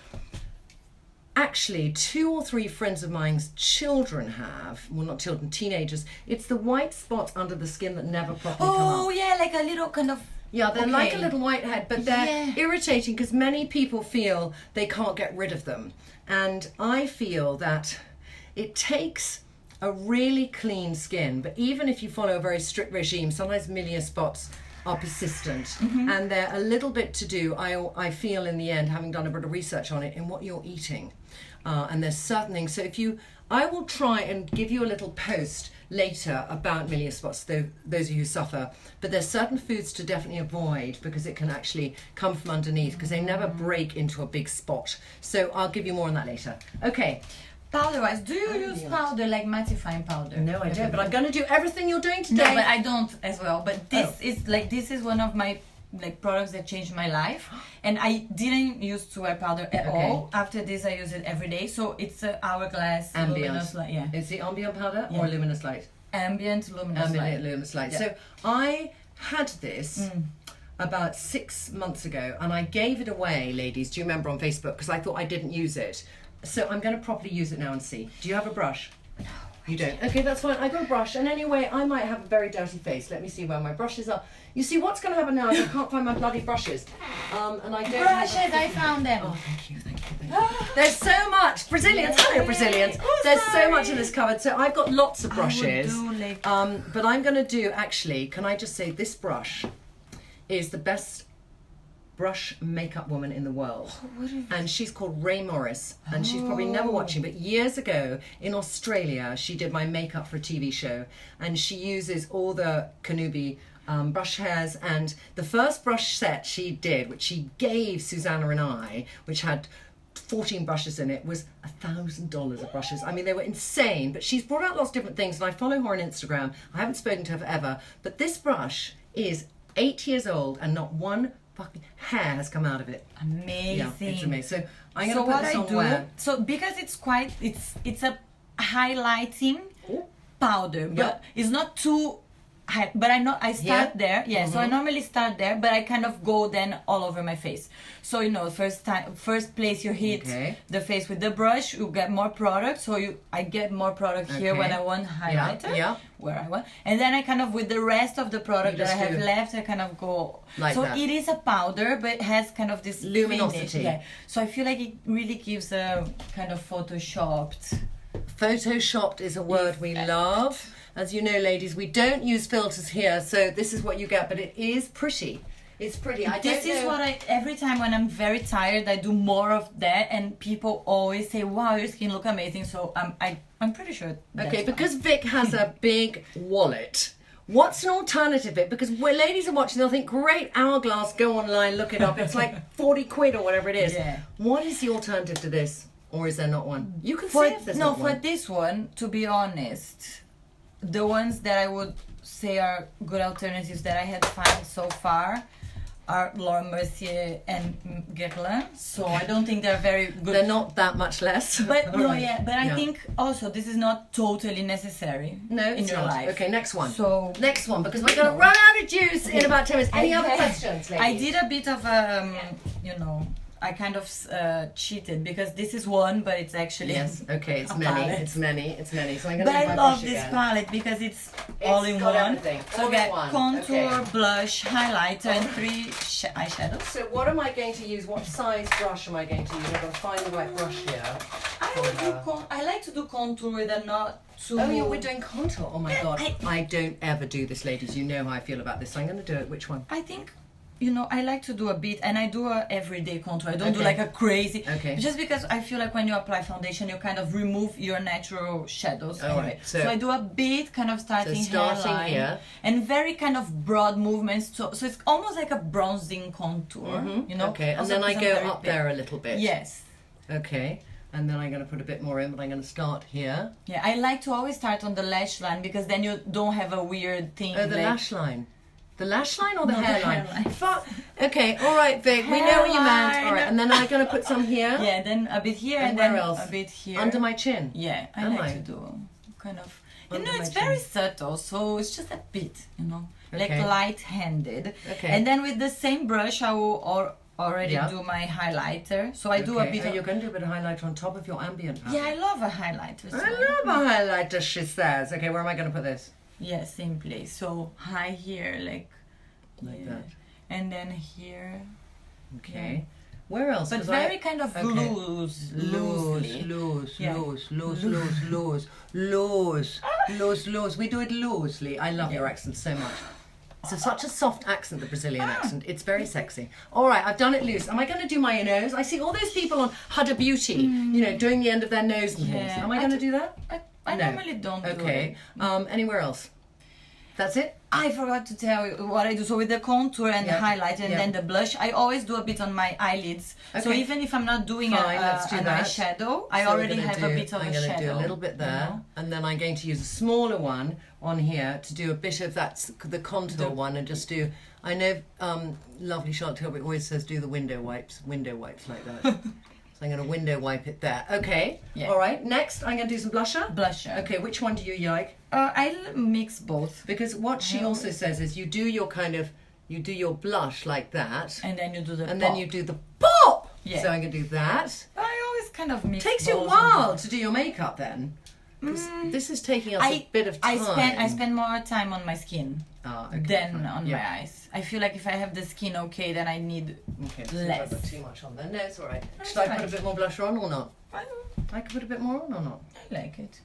actually 2 or 3 friends of mine's children have. Well, not children, teenagers. It's the white spots under the skin that never properly come Oh up. yeah, like a little kind of. Yeah, they're like a Okay. little white head, but they're Yeah. irritating because many people feel they can't get rid of them. And I feel that it takes a really clean skin, but even if you follow a very strict regime, sometimes milia spots are persistent and they're a little bit to do, I feel in the end, having done a bit of research on it, in what you're eating. And there's certain things. So I will try and give you a little post later about milia spots, those of you who suffer, but there's certain foods to definitely avoid because it can actually come from underneath because they never break into a big spot. So I'll give you more on that later. Okay. Powder wise, do you use Brilliant. powder like mattifying powder? No, I don't, but I'm going to do everything you're doing No, today. but I don't as well. But this Oh. this is one of my products that changed my life, and I didn't used to wear powder at Okay. all. After this, I use it every day. So it's a Hourglass Ambient. Luminous light. Yeah, Is it Ambient powder Yeah. or Luminous light? Ambient Luminous light. Ambient Luminous light. Yeah. So I had this about 6 months ago and I gave it away, ladies. Do you remember on Facebook? Because I thought I didn't use it. So I'm going to properly use it now and see. Do you have a brush? I You don't? Okay, that's fine. I got a brush, and anyway, I might have a very dirty face. Let me see where my brushes are. You see, what's going to happen now is I can't find my bloody brushes. And I don't Brushes, I found them. Oh, thank you. There's so much. Brazilians, hello Brazilians. There's so much in this cupboard. So I've got lots of brushes. But I'm going to do, actually, can I just say, this brush is the best brush makeup woman in the world, and she's called Ray Morris, and she's probably never watching, but years ago in Australia she did my makeup for a TV show, and she uses all the Kanubi brush hairs, and the first brush set she did, which she gave Susanna and I, which had 14 brushes in it, was $1,000 of brushes. I mean, they were insane, but she's brought out lots of different things, and I follow her on Instagram. I haven't spoken to her forever, but this brush is 8 years old and not one fucking hair has come out of it. Amazing. Yeah, it's amazing. So I'm going to put this on where? So because it's a highlighting powder, but it's not too high, but I start there. Yeah, so I normally start there, but I kind of go then all over my face. So first place you hit the face with the brush, you get more product. So I get more product here when I want highlighter, where I want, and then I kind of with the rest of the product that I have left, I kind of go like so that. It is a powder, but it has kind of this luminosity. Finish. Yeah. So I feel like it really gives a kind of photoshopped. Photoshopped is a word we love. As you know, ladies, we don't use filters here, so this is what you get, but it is pretty. It's pretty. Every time when I'm very tired, I do more of that, and people always say, wow, your skin look amazing, so I'm pretty sure that's okay, because Vic has a big wallet. What's an alternative, Vic? Because when ladies are watching, they'll think, great, Hourglass, go online, look it up. It's like 40 quid or whatever it is. Yeah. What is the alternative to this? Or is there not one? You can see if there's not one. No, for this one, to be honest, the ones that I would say are good alternatives that I had found so far are Mercier and Kiehl. So I don't think they're very good. They're not that much less. But I think also this is not totally necessary in your life. Okay, next one. So next one, because we're going to run out of juice in about 10 minutes. Any other questions, ladies? I did a bit of I kind of cheated because this is one, but it's actually okay. It's many. Palette. It's many. So I'm gonna. But I love this palette because it's all in one. Everything. So get contour, blush, highlighter, and 3 eyeshadows. So what am I going to use? What size brush am I going to use? I'm going to find the right brush here. I like to do contour with a not too. Oh, we're doing contour. Oh my god! I don't ever do this, ladies. You know how I feel about this. So I'm going to do it. Which one? I think. I like to do a bit, and I do a everyday contour. I don't do like a crazy. Just because I feel like when you apply foundation, you kind of remove your natural shadows. Right. So I do a bit, kind of starting hairline, here, and very kind of broad movements. So it's almost like a bronzing contour. Okay, and then I go up there a little bit. Yes. Okay. And then I'm going to put a bit more in, but I'm going to start here. Yeah, I like to always start on the lash line because then you don't have a weird thing. Oh, the lash line. The lash line or the hairline? Okay, all right, Vic. We know what you meant. All right, and then I'm going to put some here. Yeah, then a bit here and where then else? A bit here. Under my chin? Yeah, I like to do kind of... it's very subtle, so it's just a bit, like light-handed. Okay. And then with the same brush, I will already do my highlighter. So I do a bit of... You're going to do a bit of highlighter on top of your Ambient palette. Yeah, I love a highlighter. So. I love a highlighter, she says. Okay, where am I going to put this? Yeah, same place. So high here, like that, and then here. Okay. Yeah. Where else? But very kind of loose. We do it loosely. I love your accent so much. It's such a soft accent, the Brazilian accent. It's very sexy. All right, I've done it loose. Am I going to do my nose? I see all those people on Huda Beauty, doing the end of their nose and things. Am I going to do that? I normally don't do it. Okay. Anywhere else? That's it? I forgot to tell you what I do. So with the contour and the highlight and then the blush, I always do a bit on my eyelids. Okay. So even if I'm not doing an eyeshadow, I already have a bit of a shadow. I'm going to do a little bit there. And then I'm going to use a smaller one on here to do a bit of the contour one and just do... I know lovely Charlotte Tilbury always says do the window wipes like that. So I'm going to window wipe it there. Okay. Yeah. All right. Next, I'm going to do some blusher. Okay. Which one do you like? I mix both. Because what she also says is you do your blush like that. And then you do the pop. And then you do the pop. Yeah. So I'm going to do that. I always kind of mix Takes you a while to do your makeup then. This is taking us a bit of time. I spend more time on my skin than on my eyes. I feel like if I have the skin okay, then I need less. I put too much on there. No, it's all right. Should I put a bit more blusher on or not? I can put a bit more on or not? I like it.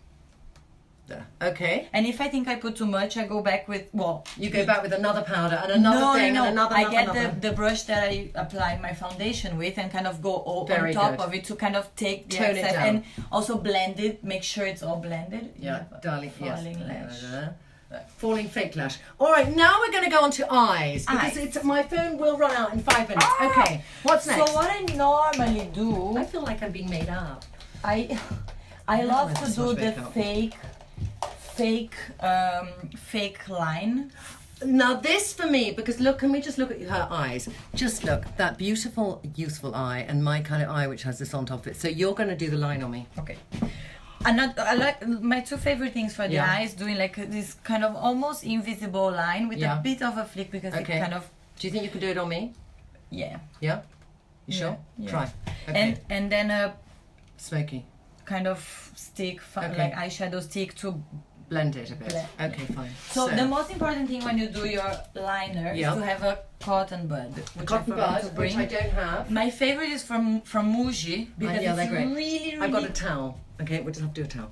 There. Okay. And if I think I put too much, I go back with You go back with another powder and another thing and another. I get the brush that I apply my foundation with and kind of go on top of it to kind of take the Tone it excess down. and also blend it. Make sure it's all blended. Yeah, darling. Falling Yes. lash. Falling fake lash. All right, now we're going to go on to eyes because my phone will run out in 5 minutes. Okay, what's next? So what I normally do, I feel like I'm being made up. I love to do the fake line. Now this for me, because look, can we just look at her eyes? Just look, that beautiful, useful eye and my kind of eye which has this on top of it. So you're going to do the line on me. Okay. I like my two favorite things for the eyes, doing like this kind of almost invisible line with a bit of a flick because it kind of... Do you think you can do it on me? Yeah. Yeah? You sure? Yeah. Try. Okay. And then a... Smoky. Kind of stick, like eyeshadow stick to... Blend it a bit. Okay, fine. So the most important thing when you do your liner is to have a cotton bud. A cotton bud, which I don't have. My favorite is from Muji because it's great. really... I've got a towel. Okay, we'll just have to do a towel.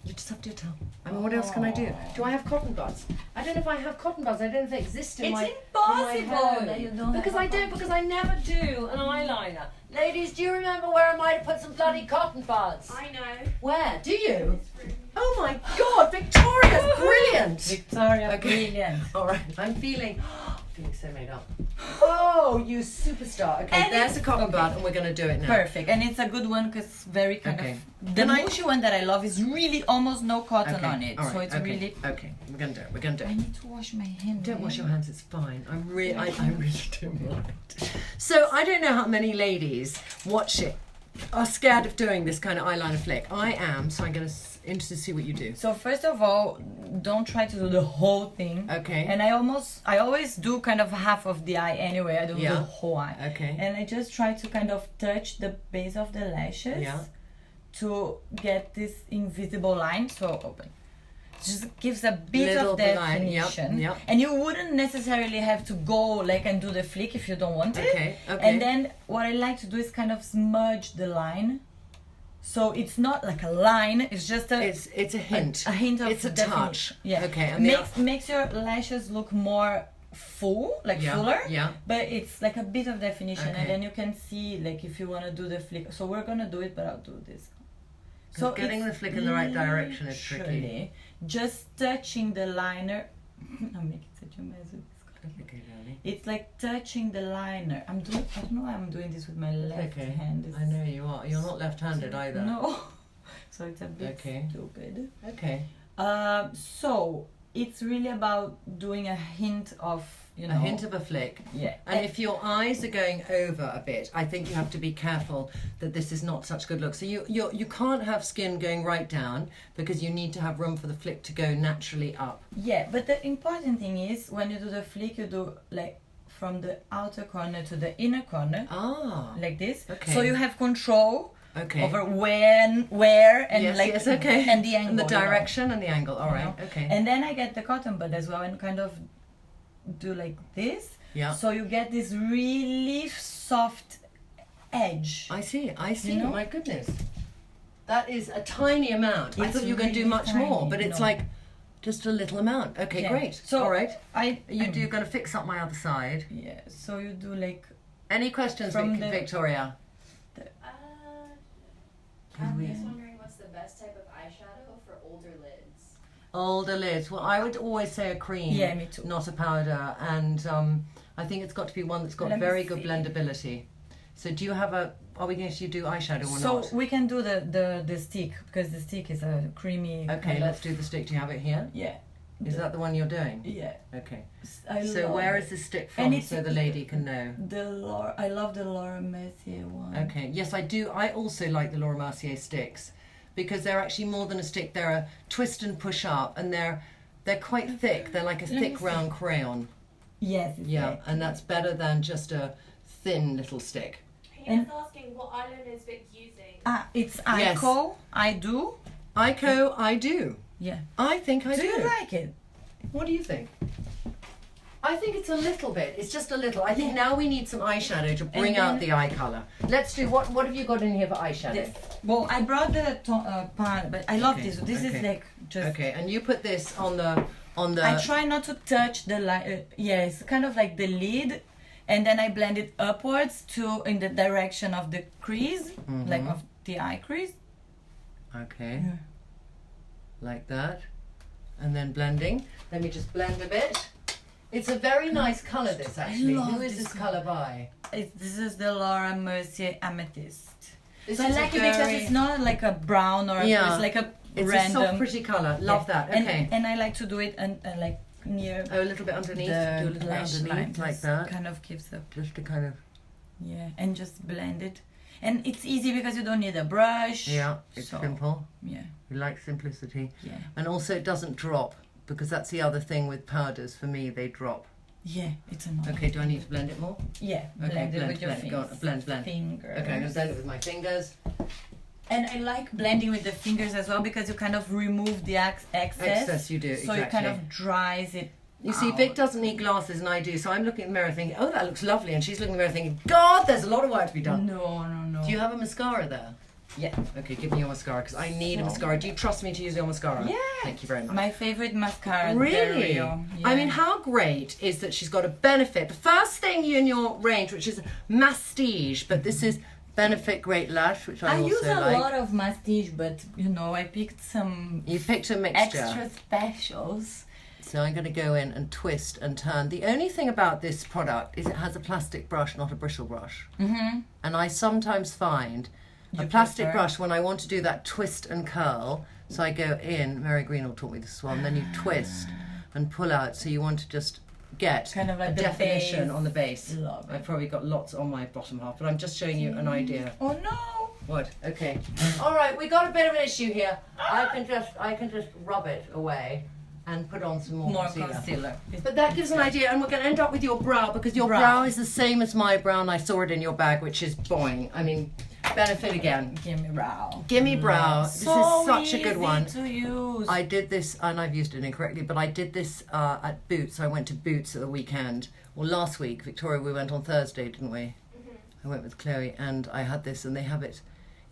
You just have to do a towel. I mean, what else can I do? Do I have cotton buds? I don't know if I have cotton buds. I don't know if they exist in my impossible that you don't because I don't, because I never do an eyeliner. Ladies, do you remember where I might have put some bloody cotton buds? I know. Where? Do you? Oh my God, Victoria's brilliant! Victoria, brilliant. All right, I'm feeling so made up. Oh, you superstar. Okay, and there's a cotton bud and we're going to do it now. Perfect, and it's a good one because very kind of... The Muji one that I love is really almost no cotton on it. Right, so it's really... Okay, we're going to do it, we're going to do it. I need to wash my hands. Don't wash your hands, it's fine. I really don't mind. So I don't know how many ladies watch it are scared of doing this kind of eyeliner flick. I am, so I'm going to interested to see what you do. So first of all, don't try to do the whole thing. Okay. And I always do kind of half of the eye anyway. I don't do the whole eye. Okay. And I just try to kind of touch the base of the lashes to get this invisible line. So open. Just gives a bit of definition. Yep. And you wouldn't necessarily have to go like and do the flick if you don't want it. Okay. And then what I like to do is kind of smudge the line. So it's not like a line, it's just a... It's a hint. A hint of it's a touch. Yeah. Okay. And makes your lashes look more full, like fuller. Yeah. But it's like a bit of definition. And then you can see like if you want to do the flick. So we're going to do it, but I'll do this. So getting the flick in the right direction is tricky. Just touching the liner... I'm making such a mess with this. Okay, darling. It's like touching the liner. I don't know why I'm doing this with my left hand. I know you are. You're not left-handed either. No. So it's a bit stupid. Okay. So it's really about doing a hint of, you know. A hint of a flick. Yeah. And if your eyes are going over a bit, I think you have to be careful that this is not such good look. So you can't have skin going right down because you need to have room for the flick to go naturally up. Yeah, but the important thing is when you do the flick, you do like from the outer corner to the inner corner. Ah. Like this. Okay. So you have control over where and and the angle. And the direction and the angle. All right. Okay. And then I get the cotton bud as well and kind of do like this. Yeah. So you get this really soft edge. I see. You know? My goodness. That is a tiny amount. I thought you were going to do much more, but it's like just a little amount. Okay, great. So all right. You're going to fix up my other side. Yeah. So you do like... Any questions from Victoria? I'm just wondering what's the best type of eyeshadow for older lids? Older lids. Well, I would always say a cream. Yeah, me too. Not a powder. And I think it's got to be one that's got very good blendability. So do you have are we going to do eyeshadow or not? So we can do the stick because the stick is a creamy... Okay, let's do the stick. Do you have it here? Yeah. Is that the one you're doing? Yeah. Okay. So where is the stick from so the lady can know? I love the Laura Mercier one. Okay. Yes, I do. I also like the Laura Mercier sticks because they're actually more than a stick. They're a twist and push up, and they're quite thick. They're like a thick round crayon. Yes. Yeah, and that's better than just a thin little stick. He was asking what eyeliner is Vic using. It's Eyeko. Yes. I do. Eyeko, I do. Yeah. I think I do. Do you like it? What do you think? I think it's a little bit. It's just a little. I think now we need some eyeshadow to bring out the eye colour. Let's do, what have you got in here for eyeshadow? This. Well, I brought the pan, but I love this. This is like just... Okay, and you put this on the... I try not to touch the light. Yeah, it's kind of like the lid. And then I blend it upwards in the direction of the crease, like of the eye crease. Okay. Yeah. Like that. And then blending. Let me just blend a bit. It's a very nice colour, this, actually. Who is this colour by? This is the Laura Mercier Amethyst. This so I like it because it's not like a brown or it's like a random... a soft, pretty colour. Love that. Okay. And I like to do it like near... Oh, a little bit underneath. Do a little bit underneath, like that. Kind of gives a... Just to kind of... Yeah, and just blend it. And it's easy because you don't need a brush. Yeah, it's simple. Yeah. We like simplicity. Yeah. And also it doesn't drop, because that's the other thing with powders. For me, they drop. Yeah, it's annoying. Okay, do I need to blend it more? Yeah, blend it with your fingers. Go on, blend. Fingers. Okay, I'm going to blend it with my fingers. And I like blending with the fingers as well because you kind of remove the excess. Excess, you do, exactly. So it kind of dries it. You see, Vic doesn't need glasses and I do, so I'm looking in the mirror thinking, oh, that looks lovely. And she's looking in the mirror thinking, God, there's a lot of work to be done. No. Do you have a mascara there? Yeah. Okay, give me your mascara, because I need a mascara. Do you trust me to use your mascara? Yeah. Thank you very much. My favorite mascara. Really? Yeah. I mean, how great is that she's got a Benefit. The first thing in your range, which is Mastige, but this is Benefit Great Lash, which I also use a like. lot of Mastige, but, I picked some... You picked a mixture. Extra specials. So I'm going to go in and twist and turn. The only thing about this product is it has a plastic brush, not a bristle brush. Mm-hmm. And I sometimes find a plastic brush when I want to do that twist and curl. So I go in, Mary Green will taught me this one, then you twist and pull out. So you want to just get kind of like a definition on the base. Love it. I've probably got lots on my bottom half, but I'm just showing you an idea. Oh no! What? Okay. All right, we got a bit of an issue here. I can just rub it away and put on some more concealer. But that gives an idea, and we're going to end up with your brow, because your brow is the same as my brow, and I saw it in your bag, which is boing. I mean, Benefit again. Gimme brow. Gimme brow. This is such a good one. To use. I did this, and I've used it incorrectly, but I did this at Boots. I went to Boots at the weekend. Well, last week, Victoria, we went on Thursday, didn't we? Mm-hmm. I went with Chloe, and I had this, and they have it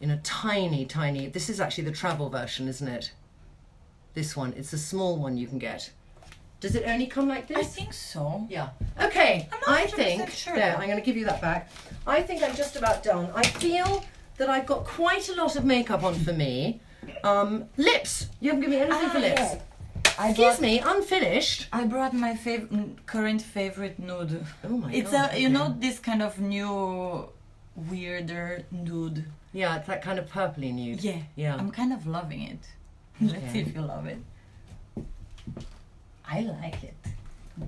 in a tiny, tiny... This is actually the travel version, isn't it? This one. It's a small one you can get. Does it only come like this? I think so. Yeah. Okay. I'm not 100% sure. There, I'm going to give you that back. I think I'm just about done. I feel that I've got quite a lot of makeup on for me. Lips. You haven't given me anything for lips. Yeah. Excuse me, unfinished. I brought my current favorite nude. Oh my god. It's you know, this kind of new, weirder nude. Yeah, it's that kind of purpley nude. Yeah. Yeah. I'm kind of loving it. Let's see if you love it. I like it.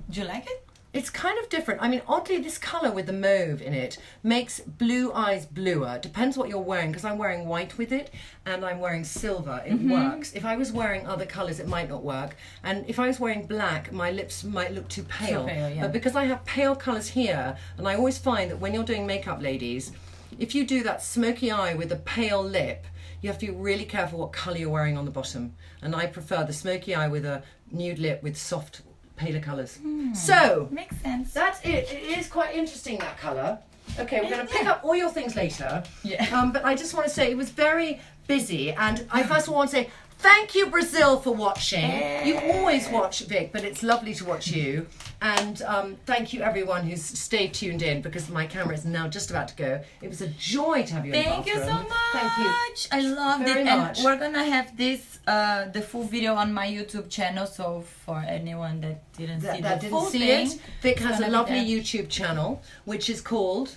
Do you like it? It's kind of different. I mean, oddly, this colour with the mauve in it makes blue eyes bluer. Depends what you're wearing, because I'm wearing white with it and I'm wearing silver. It works. If I was wearing other colours, it might not work. And if I was wearing black, my lips might look too pale. Too pale, yeah. But because I have pale colours here, and I always find that when you're doing makeup, ladies, if you do that smoky eye with a pale lip, you have to be really careful what colour you're wearing on the bottom. And I prefer the smoky eye with a nude lip with soft, paler colours. So, makes sense. That's it. It is quite interesting, that colour. Okay, we're going to pick up all your things later. Yeah. But I just want to say it was very busy. And I first of all want to say, thank you, Brazil, for watching. You always watch Vic, but it's lovely to watch you. And thank you, everyone who's stayed tuned in, because my camera is now just about to go. It was a joy to have you in the bathroom. Thank you so much. Thank you. I loved very it. much. And we're going to have this, the full video on my YouTube channel. So for anyone that didn't see the full thing. Vic has a lovely YouTube channel, which is called...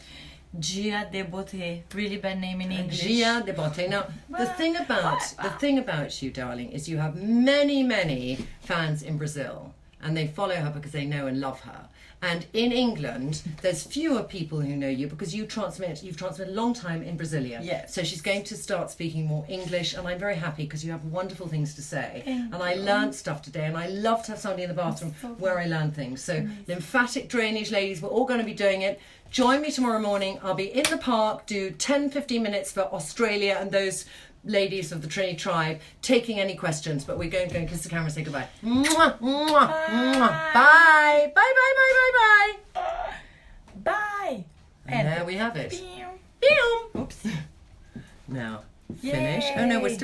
Gia de Beauté, really bad name in English. Gia de Beauté. Now, the thing about you, darling, is you have many fans in Brazil, and they follow her because they know and love her. And in England, there's fewer people who know you because you've transmitted a long time in Brasilia. Yes. So she's going to start speaking more English, and I'm very happy because you have wonderful things to say. Thank I learned stuff today, and I love to have somebody in the bathroom where I learn things. So lymphatic drainage, ladies, we're all going to be doing it. Join me tomorrow morning. I'll be in the park, do 10-15 minutes for Australia and those ladies of the Trini tribe taking any questions, but we're going to go and kiss the camera and say goodbye. Mwah, mwah, mwah. Bye. Bye, bye, bye, bye, bye. Bye. And there we have it. Pew. Pew. Oops. Now, finish. Oh no, we're still